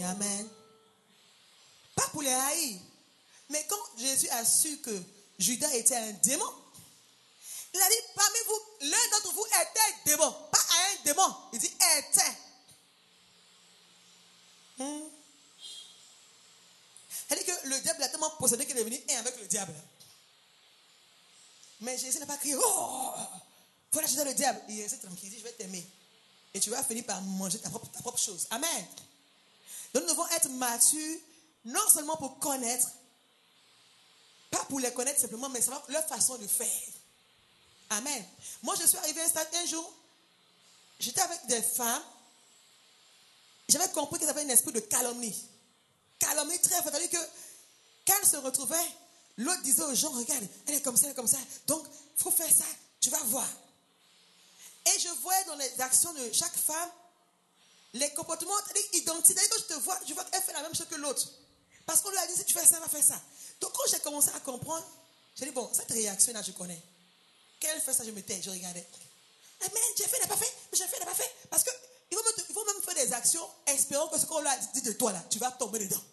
Amen. Pas pour les haïr. Mais quand Jésus a su que Judas était un démon, il a dit, parmi vous, l'un d'entre vous était démon. Pas un démon. Il dit, était. C'est-à-dire que le diable a tellement possédé qu'il est devenu un avec le diable. Mais Jésus n'a pas crié, oh, voilà, je suis le diable. Il est tranquille, il dit, je vais t'aimer. Et tu vas finir par manger ta propre chose. Amen. Donc nous devons être matures, non seulement pour connaître, pas pour les connaître simplement, mais savoir leur façon de faire. Amen. Moi, je suis arrivé à un stade un jour, j'étais avec des femmes, j'avais compris qu'elles avaient un esprit de calomnie. Calomnie très fort. C'est-à-dire que quand elles se retrouvaient, l'autre disait aux gens, regarde, elle est comme ça, elle est comme ça. Donc, il faut faire ça, tu vas voir. Et je voyais dans les actions de chaque femme, les comportements identiques. Quand je te vois, je vois qu'elle fait la même chose que l'autre. Parce qu'on lui a dit, si tu fais ça, elle va faire ça. Donc, quand j'ai commencé à comprendre, j'ai dit, bon, cette réaction-là, je connais. Quand elle fait ça, je me tais, je regardais. Mais j'ai fait, elle n'a pas fait, mais j'ai fait, elle n'a pas fait. Parce qu'il faut même faire des actions, espérant que ce qu'on lui a dit de toi, là, tu vas tomber dedans.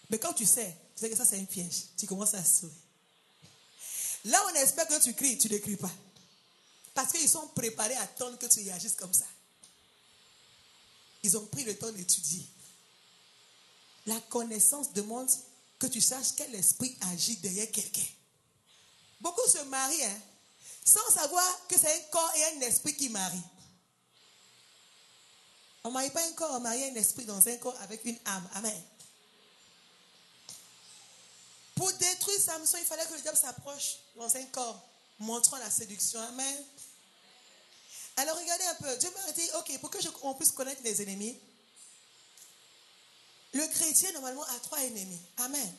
Mais quand tu sais que ça, c'est un piège, tu commences à se sauver. Là, on espère que tu cries, tu ne cries pas. Parce qu'ils sont préparés à attendre que tu réagisses comme ça. Ils ont pris le temps d'étudier. La connaissance demande que tu saches quel esprit agit derrière quelqu'un. Beaucoup se marient sans savoir que c'est un corps et un esprit qui marient. On ne marie pas un corps, on marie un esprit dans un corps avec une âme. Amen. Pour détruire Samson, il fallait que le diable s'approche dans un corps, montrant la séduction. Amen. Alors regardez un peu. Dieu m'a dit, ok, pour qu'on puisse connaître les ennemis, le chrétien normalement a 3 ennemis. Amen.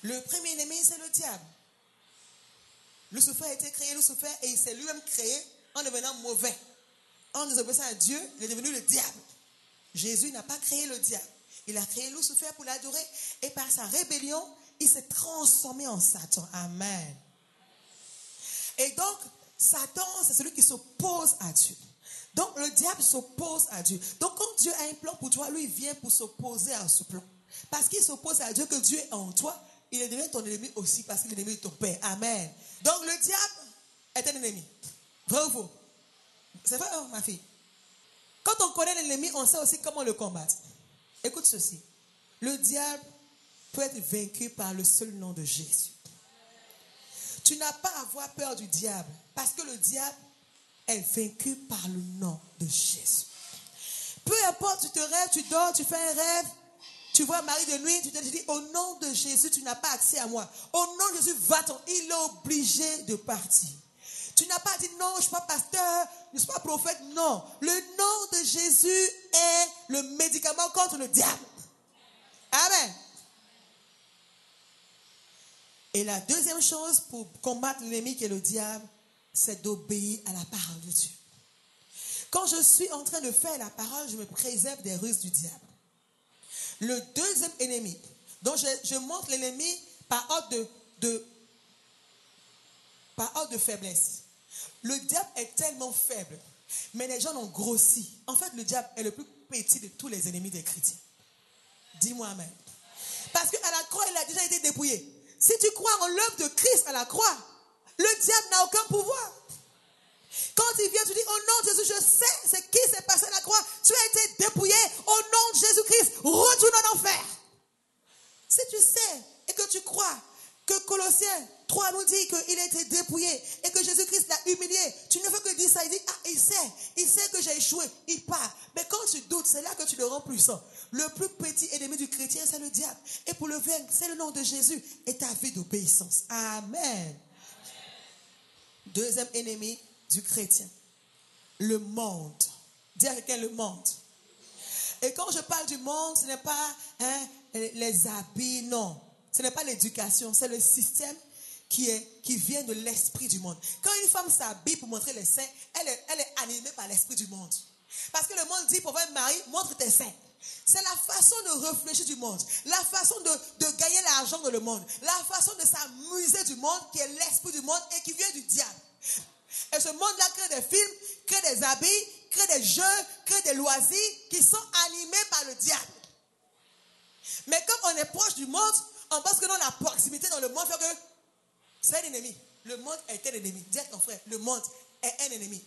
Le premier ennemi, c'est le diable. Lucifer a été créé, Lucifer, et il s'est lui-même créé en devenant mauvais. En désobéissant à Dieu, il est devenu le diable. Jésus n'a pas créé le diable. Il a créé Lucifer pour l'adorer. Et par sa rébellion, il s'est transformé en Satan. Amen. Et donc, Satan, c'est celui qui s'oppose à Dieu. Donc, le diable s'oppose à Dieu. Donc, quand Dieu a un plan pour toi, lui, il vient pour s'opposer à ce plan. Parce qu'il s'oppose à Dieu, que Dieu est en toi, il est devenu ton ennemi aussi, parce qu'il est l'ennemi de ton Père. Amen. Donc, le diable est un ennemi. Vrai ou faux? C'est vrai, ma fille? Quand on connaît l'ennemi, on sait aussi comment le combattre. Écoute ceci. Le diable peut être vaincu par le seul nom de Jésus. Tu n'as pas à avoir peur du diable, parce que le diable est vaincu par le nom de Jésus. Peu importe, tu te rêves, tu dors, tu fais un rêve, tu vois Marie de nuit, tu te dis, au nom de Jésus, tu n'as pas accès à moi. Au nom de Jésus, va-t'en. Il est obligé de partir. Tu n'as pas dit, non, je ne suis pas pasteur, je ne suis pas prophète. Non, le nom de Jésus est le médicament contre le diable. Amen. Et la deuxième chose pour combattre l'ennemi qui est le diable, c'est d'obéir à la parole de Dieu. Quand je suis en train de faire la parole, je me préserve des ruses du diable. Le deuxième ennemi, donc je montre l'ennemi par ordre de faiblesse. Le diable est tellement faible, mais les gens l'ont grossi. En fait, le diable est le plus petit de tous les ennemis des chrétiens. Dis-moi amen. Parce qu'à la croix, il a déjà été dépouillé. Si tu crois en l'œuvre de Christ à la croix, le diable n'a aucun pouvoir. Quand il vient, tu dis, au nom de Jésus, je sais ce qui s'est passé à la croix. Tu as été dépouillé. Au nom de Jésus-Christ, retourne en enfer. Si tu sais et que tu crois que Colossiens 3 nous dit qu'il a été dépouillé et que Jésus-Christ l'a humilié, tu ne veux que dire ça. Il dit, ah, il sait que j'ai échoué. Il part. Mais quand tu doutes, c'est là que tu le rends puissant. Le plus petit ennemi du chrétien, c'est le diable. Et pour le vaincre, c'est le nom de Jésus et ta vie d'obéissance. Amen. Deuxième ennemi du chrétien, le monde. Dis à quelqu'un le monde. Et quand je parle du monde, ce n'est pas les habits, non. Ce n'est pas l'éducation, c'est le système qui vient de l'esprit du monde. Quand une femme s'habille pour montrer les seins, elle est animée par l'esprit du monde. Parce que le monde dit, pour avoir un mari, montre tes seins. C'est la façon de réfléchir du monde, la façon de gagner l'argent dans le monde, la façon de s'amuser du monde qui est l'esprit du monde et qui vient du diable. Et ce monde-là crée des films, crée des habits, crée des jeux, crée des loisirs qui sont animés par le diable. Mais comme on est proche du monde, on pense que non, la proximité dans le monde fait que c'est un ennemi. Le monde est un ennemi. Dis à ton frère, le monde est un ennemi.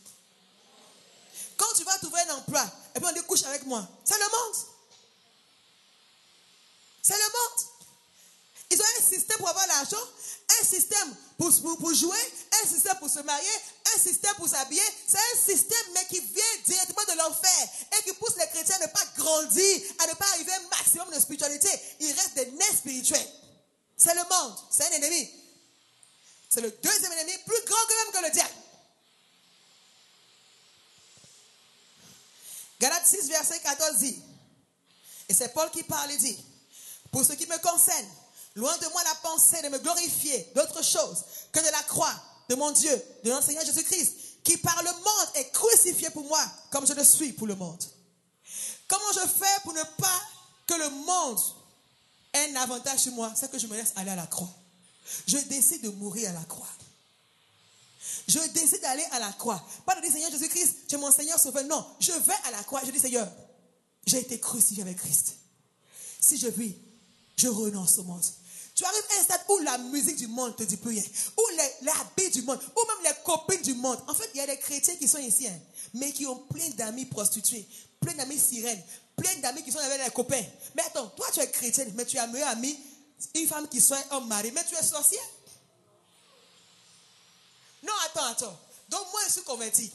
Quand tu vas trouver un emploi, et puis on dit couche avec moi, c'est le monde. C'est le monde. Ils ont un système pour avoir l'argent, un système pour jouer, un système pour se marier, un système pour s'habiller. C'est un système, mais qui vient directement de l'enfer et qui pousse les chrétiens à ne pas grandir, à ne pas arriver à un maximum de spiritualité. Ils restent des nés spirituels. C'est le monde, c'est un ennemi. C'est le deuxième ennemi, plus grand que même que le diable. Galates 6, verset 14 dit, et c'est Paul qui parle, il dit, pour ce qui me concerne, loin de moi la pensée de me glorifier d'autre chose que de la croix de mon Dieu, de notre Seigneur Jésus-Christ, qui par le monde est crucifié pour moi, comme je le suis pour le monde. Comment je fais pour ne pas que le monde ait un avantage sur moi? C'est que je me laisse aller à la croix. Je décide de mourir à la croix. Je décide d'aller à la croix. Pas de dire, Seigneur Jésus-Christ, tu es mon Seigneur sauveur. Non, je vais à la croix. Je dis, Seigneur, j'ai été crucifié avec Christ. Si je vis, je renonce au monde. Tu arrives à un stade où la musique du monde ne te dit plus rien. Où les habits du monde, ou même les copines du monde. En fait, il y a des chrétiens qui sont ici, hein, mais qui ont plein d'amis prostituées, plein d'amis sirènes, plein d'amis qui sont avec les copains. Mais attends, toi tu es chrétienne, mais tu as meilleur ami, une femme qui soit homme marié, mais tu es sorcière. Non, attends. Donc moi, je suis convertie.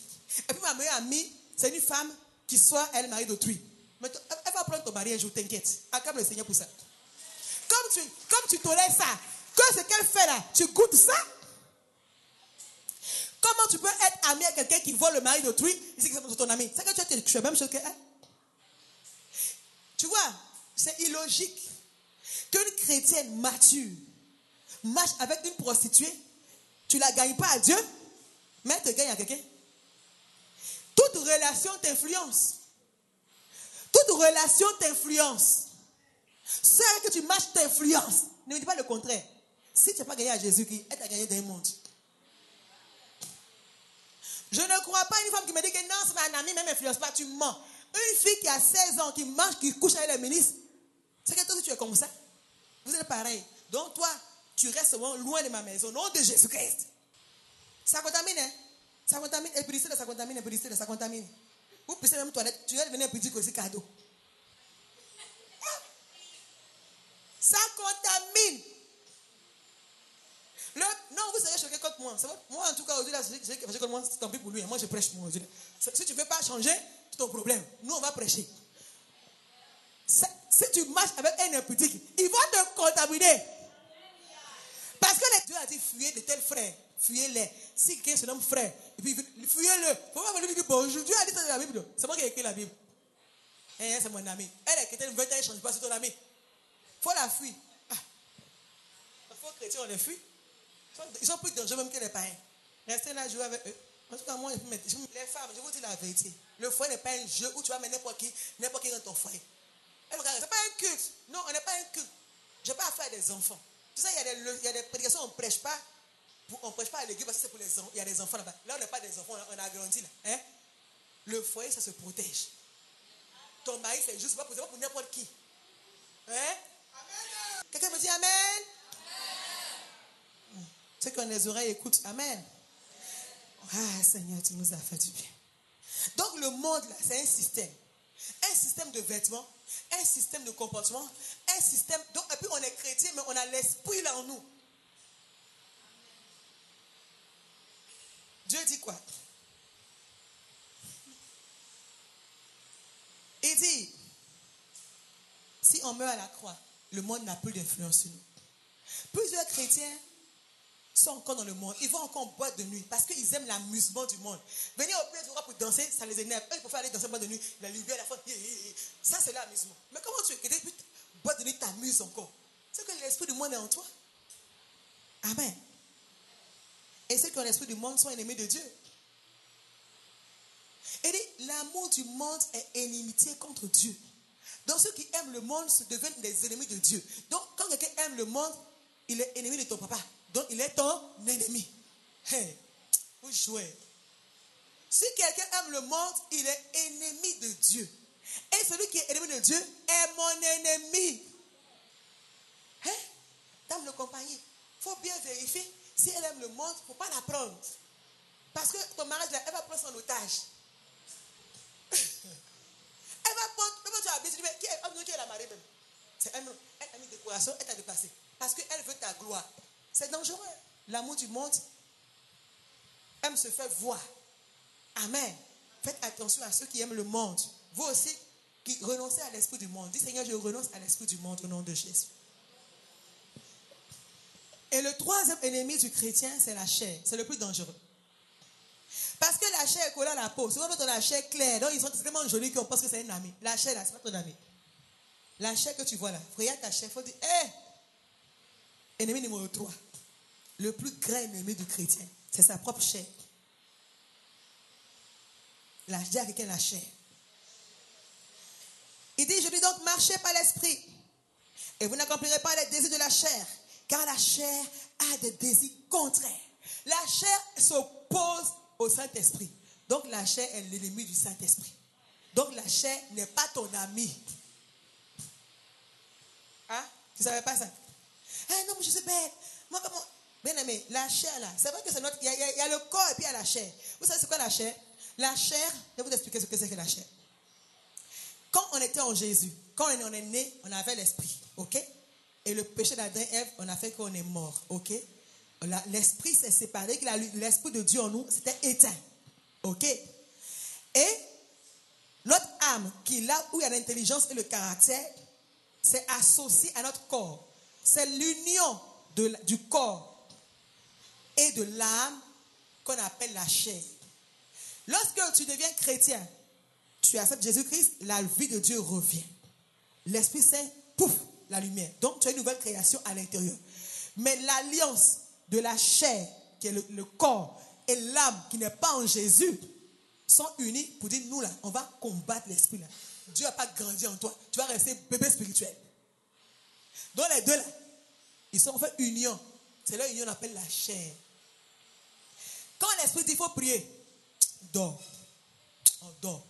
Et puis ma meilleure amie, c'est une femme qui soit elle mari d'autrui. Mais elle va prendre ton mari un jour, t'inquiète. Acclame le Seigneur pour ça. Comme tu tolères ça, que ce qu'elle fait là, tu goûtes ça. Comment tu peux être ami avec quelqu'un qui vole le mari d'autrui et c'est que c'est ton ami? C'est que tu fais la même chose qu'elle. Tu vois, c'est illogique qu'une chrétienne mature marche avec une prostituée. Tu ne la gagnes pas à Dieu, mais elle te gagne à quelqu'un. Toute relation t'influence. Toute relation t'influence. Celle que tu marches t'influence. Ne me dis pas le contraire. Si tu n'as pas gagné à Jésus-Christ, elle t'a gagné dans le monde. Je ne crois pas à une femme qui me dit que non, c'est ma amie, mais elle ne m'influence pas. Tu mens. Une fille qui a 16 ans, qui marche, qui couche avec les ministres, c'est que toi aussi tu es comme ça. Vous êtes pareil. Donc toi, tu restes loin de ma maison. Au nom de Jésus-Christ. Ça contamine, hein? Ça contamine. Et puis ça contamine, et puis ça contamine. Vous pissez même toilette. Tu vas devenir un petit aussi cadeau. Ça contamine. Non, vous serez choqué contre moi. Moi, en tout cas, aujourd'hui, j'ai contre moi, c'est tant pis pour lui. Moi, je prêche moi aujourd'hui. Si tu ne veux pas changer, c'est ton problème. Nous, on va prêcher. Si tu marches avec un impudique, il va te contaminer. Parce que Dieu a dit, fuyez de tels frères. Fuyez-les. Si quelqu'un se nomme frère, et puis fuyez-le. Il ne faut pas venir dire bonjour. Dieu a dit ça dans la Bible. C'est moi qui ai écrit la Bible. C'est mon ami. Elle est chrétienne, elle ne change pas, c'est ton ami. Il faut la fuir. Il faut chrétiens, on les fuit. Ils sont plus dangereux même que les païens. Restez là, jouer avec eux. En tout cas, moi, les femmes, je vous dis la vérité. Le foyer n'est pas un jeu où tu vas mettre n'importe qui dans ton foyer. Ce n'est pas un culte. Non, on n'est pas un culte. Je n'ai pas affaire à des enfants. Tu sais, il y a des prédications, on ne prêche pas. On ne prêche pas à l'église parce que c'est pour les enfants. Il y a des enfants là-bas. Là, on n'est pas des enfants, on a grandi là. Hein? Le foyer, ça se protège. Ton mari, c'est juste pas pour n'importe qui. Hein? Quelqu'un me dit Amen? Ceux qui ont les oreilles écoutent. Amen. Ah, Seigneur, tu nous as fait du bien. Donc, le monde, là, c'est un système. Un système de vêtements, un système de comportement, un système. Donc, et puis, on est chrétien, mais on a l'esprit là en nous. Dieu dit quoi? Il dit, si on meurt à la croix, le monde n'a plus d'influence sur nous. Plusieurs chrétiens sont encore dans le monde. Ils vont encore en boîte de nuit parce qu'ils aiment l'amusement du monde. Venir au place pour danser, ça les énerve. Eux, ils préfèrent aller danser en boîte de nuit. La lumière, la foi. Ça, c'est l'amusement. Mais comment tu es chrétien puis boîte de nuit t'amuse encore? C'est que l'esprit du monde est en toi. Amen. Et ceux qui ont l'esprit du monde sont ennemis de Dieu. Et dit, l'amour du monde est inimitié contre Dieu. Donc ceux qui aiment le monde se deviennent des ennemis de Dieu. Donc quand quelqu'un aime le monde, il est ennemi de ton papa. Donc il est ton ennemi. Hey, vous jouez. Si quelqu'un aime le monde, il est ennemi de Dieu. Et celui qui est ennemi de Dieu est mon ennemi. dame de compagnie, il faut bien vérifier si elle aime le monde, il ne faut pas la prendre. Parce que ton mariage, là, elle va prendre son otage. Elle va prendre, même tu as baissé, qui est la mariée même? Elle a mis décoration, elle t'a dépassé. Parce qu'elle veut ta gloire. C'est dangereux. L'amour du monde aime se faire voir. Amen. Faites attention à ceux qui aiment le monde. Vous aussi, qui renoncez à l'esprit du monde. Dis Seigneur, je renonce à l'esprit du monde au nom de Jésus. Et le troisième ennemi du chrétien, c'est la chair. C'est le plus dangereux. Parce que la chair est collée à la peau. Souvent, quand on a la chair claire, donc ils sont tellement jolis qu'on pense que c'est un ami. La chair, là, c'est pas ton ami. La chair que tu vois là, regarde ta chair, il faut dire, hé! Ennemi numéro 3. Le plus grand ennemi du chrétien, c'est sa propre chair. La chair, quelqu'un la chair. Il dit, je dis donc, marchez par l'esprit. Et vous n'accomplirez pas les désirs de la chair. Car la chair a des désirs contraires. La chair s'oppose au Saint-Esprit. Donc la chair est l'ennemi du Saint-Esprit. Donc la chair n'est pas ton ami. Hein? Tu ne savais pas ça? Ah non, mais je suis bête. Moi, comment? Bien aimé, la chair là, c'est vrai que c'est notre. Il y a le corps et puis il y a la chair. Vous savez c'est quoi la chair? La chair, je vais vous expliquer ce que c'est que la chair. Quand on était en Jésus, quand on est né, on avait l'esprit, ok? Et le péché d'Adam et Ève, on a fait qu'on est mort, ok? L'esprit s'est séparé, l'esprit de Dieu en nous, c'était éteint, ok? Et notre âme, qui est là où il y a l'intelligence et le caractère, c'est associé à notre corps. C'est l'union du corps et de l'âme qu'on appelle la chair. Lorsque tu deviens chrétien, tu acceptes Jésus-Christ, la vie de Dieu revient. L'Esprit Saint, pouf, la lumière. Donc, tu as une nouvelle création à l'intérieur. Mais l'alliance de la chair, qui est le corps, et l'âme, qui n'est pas en Jésus, sont unis pour dire, nous là, on va combattre l'esprit là. Dieu n'a pas grandi en toi. Tu vas rester bébé spirituel. Donc, les deux là, ils sont en fait union. C'est là union qu'on appelle la chair. Quand l'esprit dit, il faut prier, dors. On dort.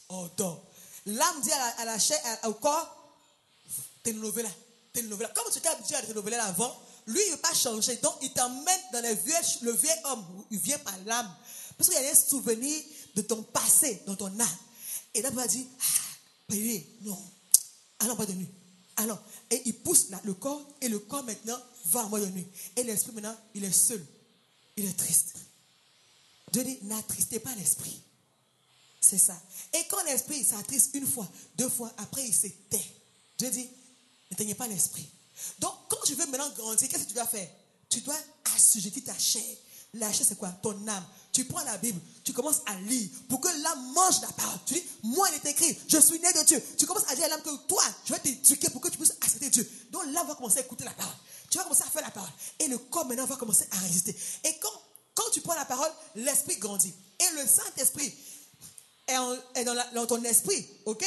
On dort. L'âme dit à la chair, au corps, t'es nouveau là. Comme tu t'es habitué à te renouveler avant, lui, il ne veut pas changer. Donc, il t'emmène dans le vieil homme. Il vient par l'âme. Parce qu'il y a un souvenir de ton passé, dans ton âme. Et là, il va dire, priez, non. Allons en boîte de nuit. Alors, et il pousse le corps, et le corps maintenant va en boîte de nuit. Et l'esprit maintenant, il est seul. Il est triste. Dieu dit, n'attristez pas l'esprit. C'est ça. Et quand l'esprit s'attriste une fois, deux fois, après il se tait. Dieu dit, n'éteignez pas l'esprit. Donc, quand tu veux maintenant grandir, qu'est-ce que tu dois faire? Tu dois assujettir ta chair. La chair, c'est quoi? Ton âme. Tu prends la Bible, tu commences à lire pour que l'âme mange la parole. Tu dis, moi, il est écrit, je suis né de Dieu. Tu commences à dire à l'âme que toi, je vais t'éduquer pour que tu puisses accepter Dieu. Donc, l'âme va commencer à écouter la parole. Tu vas commencer à faire la parole. Et le corps, maintenant, va commencer à résister. Et quand tu prends la parole, l'esprit grandit. Et le Saint-Esprit est dans ton esprit, ok?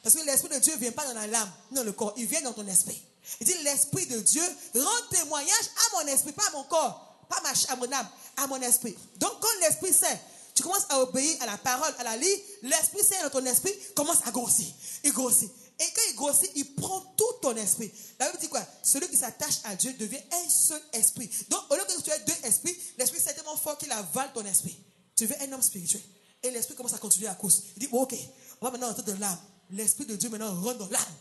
Parce que l'esprit de Dieu ne vient pas dans la l'âme, non le corps, il vient dans ton esprit. Il dit l'esprit de Dieu rend témoignage à mon esprit, pas à mon corps, pas à mon âme, à mon esprit. Donc quand l'Esprit Saint, tu commences à obéir à la parole, à la lire, l'Esprit Saint dans ton esprit commence à grossir. Il grossit. Et quand il grossit, il prend tout ton esprit. La Bible dit quoi? Celui qui s'attache à Dieu devient un seul esprit. Donc au lieu que tu aies deux esprits, l'Esprit Saint est tellement fort qu'il avale ton esprit. Tu veux un homme spirituel. Et l'esprit commence à continuer la course. Il dit, bon, ok, on va maintenant entrer dans l'âme. L'esprit de Dieu maintenant rentre dans l'âme.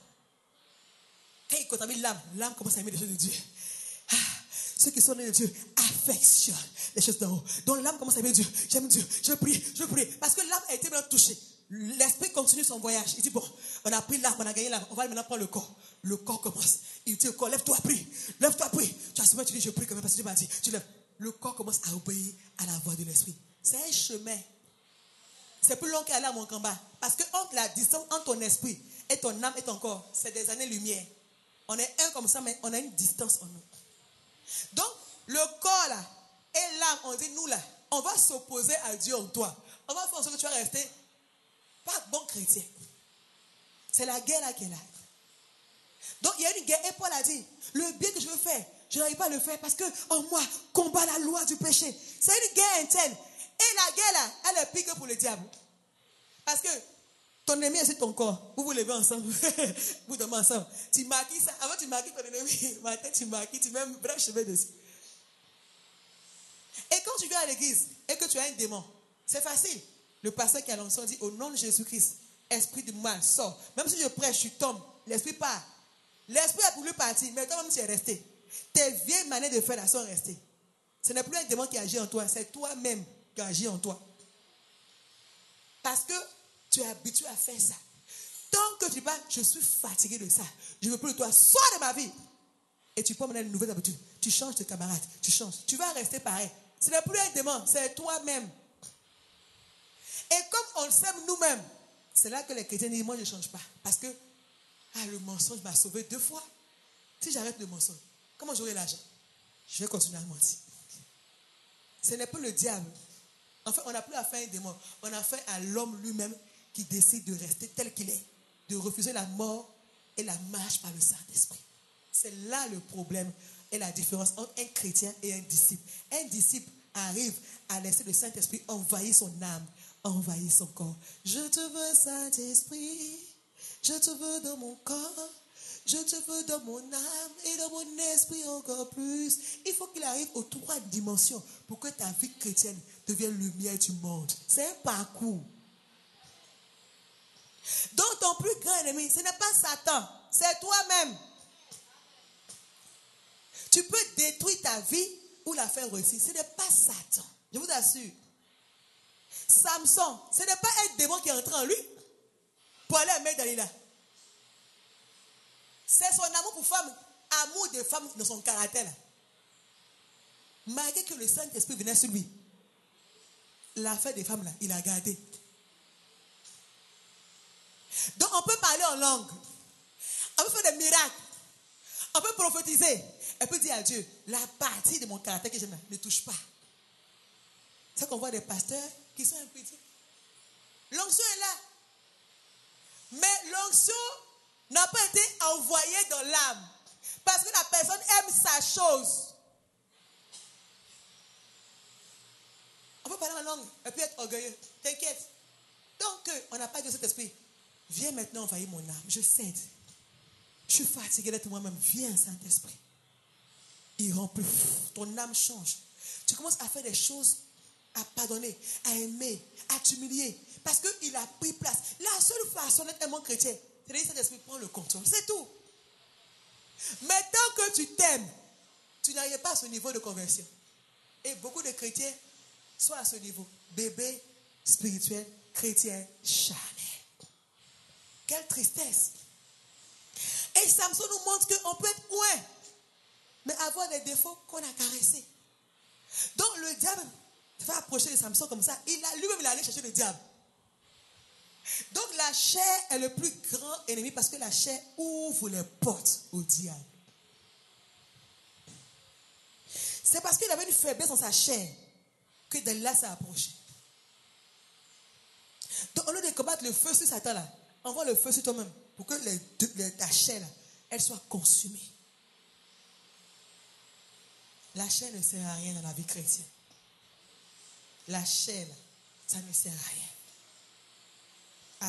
Quand il contamine l'âme commence à aimer les choses de Dieu. Ceux qui sont nés de Dieu affectionnent les choses d'en haut. Donc l'âme commence à aimer Dieu. J'aime Dieu, je prie. Parce que l'âme a été maintenant touchée. L'esprit continue son voyage. Il dit, bon, on a pris l'âme, on a gagné l'âme. On va maintenant prendre le corps. Le corps commence. Il dit au corps, lève-toi, prie. Tu as souvent, tu dis, je prie quand même parce que Dieu m'a dit. Tu lèves. Le corps commence à obéir à la voix de l'esprit. C'est un chemin. C'est plus long qu'aller à mon combat. Parce que entre la distance entre ton esprit et ton âme et ton corps, c'est des années-lumière. On est un comme ça, mais on a une distance en nous. Donc, le corps là et l'âme, on dit nous là, on va s'opposer à Dieu en toi. On va faire en sorte que tu vas rester pas bon chrétien. C'est la guerre là qui est là. Donc, il y a une guerre. Et Paul a dit, le bien que je veux faire, je n'arrive pas à le faire parce que en moi, combat la loi du péché. C'est une guerre interne. Et la guerre là, elle est pire que pour le diable. Parce que Ton ennemi est sur ton corps. Vous vous levez ensemble. Vous dormez ensemble. Tu maquilles ça. Avant, tu maquilles ton ennemi. Matin, tu maquilles. Tu mets un vrai cheveu dessus. Et quand tu viens à l'église et que tu as un démon, c'est facile. Le pasteur qui a l'onction dit au nom de Jésus-Christ, esprit du mal, sors. Même si je prêche, tu tombes. L'esprit part. L'esprit a voulu partir, mais toi-même tu es resté. Tes vieilles manières de faire là sont restées. Ce n'est plus un démon qui agit en toi, c'est toi-même qui agit en toi. Parce que tu es habitué à faire ça. Tant que tu parles, je suis fatigué de ça. Je ne veux plus de toi. Sors de ma vie. Et tu peux mener une nouvelle habitude. Tu changes de camarade. Tu changes. Tu vas rester pareil. Ce n'est plus un démon, c'est toi-même. Et comme on le sait nous-mêmes, c'est là que les chrétiens disent, moi je ne change pas. Parce que le mensonge m'a sauvé 2 fois. Si j'arrête le mensonge, comment j'aurai l'argent? Je vais continuer à mentir. Ce n'est pas le diable. En fait, on n'a plus affaire à un démon. On a affaire à l'homme lui-même qui décide de rester tel qu'il est, de refuser la mort et la marche par le Saint-Esprit. C'est là le problème et la différence entre un chrétien et un disciple. Un disciple arrive à laisser le Saint-Esprit envahir son âme, envahir son corps. Je te veux, Saint-Esprit, je te veux dans mon corps, je te veux dans mon âme et dans mon esprit encore plus. Il faut qu'il arrive aux 3 dimensions pour que ta vie chrétienne devienne lumière du monde. C'est un parcours. Donc ton plus grand ennemi, ce n'est pas Satan, c'est toi-même. Tu peux détruire ta vie ou la faire réussir. Ce n'est pas Satan, je vous assure. Samson, ce n'est pas un démon qui est entré en lui pour aller à Dalila. C'est son amour pour femme, amour de femme dans son caractère. Malgré que le Saint-Esprit venait sur lui, l'affaire des femmes là, il a gardé. Donc on peut parler en langue, on peut faire des miracles, on peut prophétiser, on peut dire à Dieu, la partie de mon caractère que j'aime ne touche pas. C'est qu'on voit des pasteurs qui sont impudiques. L'onction est là. Mais l'onction n'a pas été envoyée dans l'âme. Parce que la personne aime sa chose. On peut parler en langue et puis être orgueilleux. T'inquiète. Donc, on n'a pas de cet esprit. Viens maintenant envahir mon âme. Je cède. Je suis fatigué d'être moi-même. Viens, Saint-Esprit. Il remplit. Ton âme change. Tu commences à faire des choses, à pardonner, à aimer, à t'humilier. Parce qu'il a pris place. La seule façon d'être un bon chrétien, c'est de dire Saint-Esprit, prends le contrôle. C'est tout. Mais tant que tu t'aimes, tu n'arrives pas à ce niveau de conversion. Et beaucoup de chrétiens sont à ce niveau. Bébé spirituel, chrétien, jamais. Quelle tristesse. Et Samson nous montre qu'on peut être loin, mais avoir des défauts qu'on a caressés. Donc le diable va approcher de Samson comme ça. Lui-même, il est allé chercher le diable. Donc la chair est le plus grand ennemi parce que la chair ouvre les portes au diable. C'est parce qu'il avait une faiblesse dans sa chair que Dalila s'est approché. Donc au lieu de combattre le feu sur Satan là, envoie le feu sur toi-même pour que ta chair là, elle soit consumée. La chair ne sert à rien dans la vie chrétienne. La chair là, ça ne sert à rien.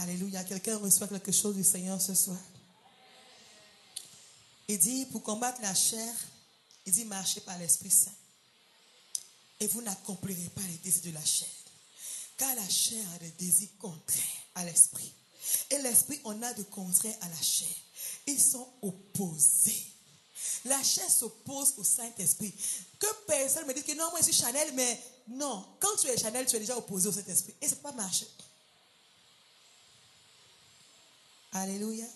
Alléluia. Quelqu'un reçoit quelque chose du Seigneur ce soir. Il dit, pour combattre la chair, il dit, marchez par l'Esprit Saint. Et vous n'accomplirez pas les désirs de la chair. Car la chair a des désirs contraires à l'Esprit. Et l'Esprit, on a de contraires à la chair. Ils sont opposés. La chair s'oppose au Saint-Esprit. Que personne me dise que non, moi je suis Chanel, mais non. Quand tu es Chanel, tu es déjà opposé au Saint-Esprit. Et ça ne peut pas marcher. Alléluia.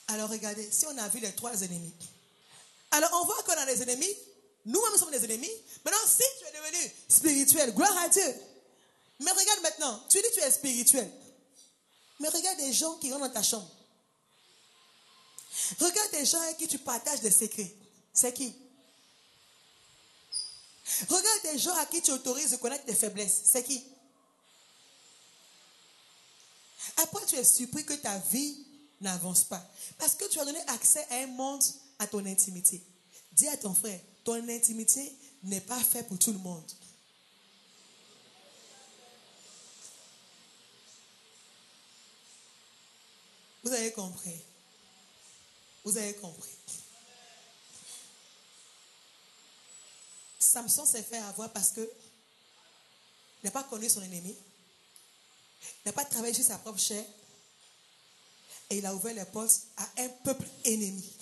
Alors regardez, si on a vu les 3 ennemis. Alors on voit qu'on a des ennemis. Nous-mêmes sommes des ennemis. Maintenant, si tu es devenu spirituel, gloire à Dieu. Mais regarde maintenant, tu dis que tu es spirituel. Mais regarde des gens qui rentrent dans ta chambre. Regarde des gens avec qui tu partages des secrets. C'est qui? Regarde des gens à qui tu autorises de connaître tes faiblesses. C'est qui? Après, tu es surpris que ta vie n'avance pas. Parce que tu as donné accès à un monde, à ton intimité. Dis à ton frère, ton intimité n'est pas faite pour tout le monde. Vous avez compris. Vous avez compris. Samson s'est fait avoir parce que il n'a pas connu son ennemi. Il n'a pas travaillé sur sa propre chair. Et il a ouvert les portes à un peuple ennemi.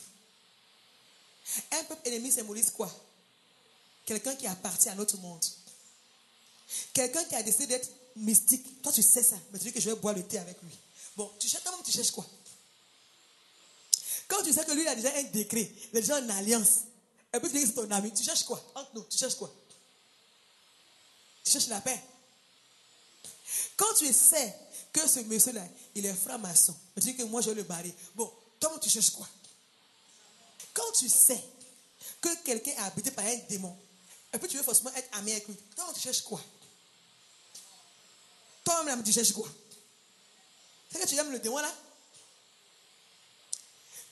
Un peuple ennemi symbolise quoi? Quelqu'un qui appartient à notre monde. Quelqu'un qui a décidé d'être mystique. Toi, tu sais ça. Mais tu dis que je vais boire le thé avec lui. Bon, tu cherches quoi? Quand tu sais que lui, il a déjà un décret, il est déjà en alliance, et puis tu dis que c'est ton ami, tu cherches quoi? Entre nous, tu cherches quoi? Tu cherches la paix. Quand tu sais que ce monsieur-là, il est franc-maçon, tu dis que moi, je vais le barrer. Bon, toi, tu cherches quoi? Quand tu sais que quelqu'un est habité par un démon, et puis tu veux forcément être ami avec lui, toi, tu cherches quoi? Toi-même, tu cherches quoi? C'est que tu aimes le démon là?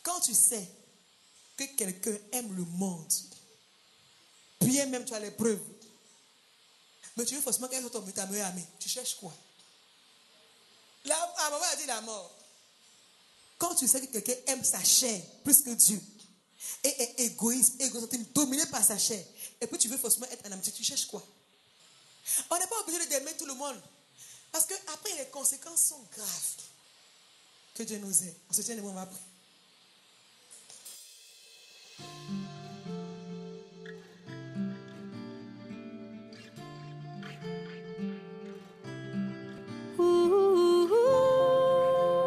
Quand tu sais que quelqu'un aime le monde, bien même tu as les preuves, mais tu veux forcément qu'elle soit ta meilleure amie, tu cherches quoi? Maman a dit la mort. Quand tu sais que quelqu'un aime sa chair plus que Dieu, et est égoïste, dominé par sa chair, et puis tu veux forcément être un ami, tu cherches quoi? On n'est pas obligé d'aimer tout le monde, parce que après les conséquences sont graves. Que Dieu nous aide. On se tient les mots, on va prier.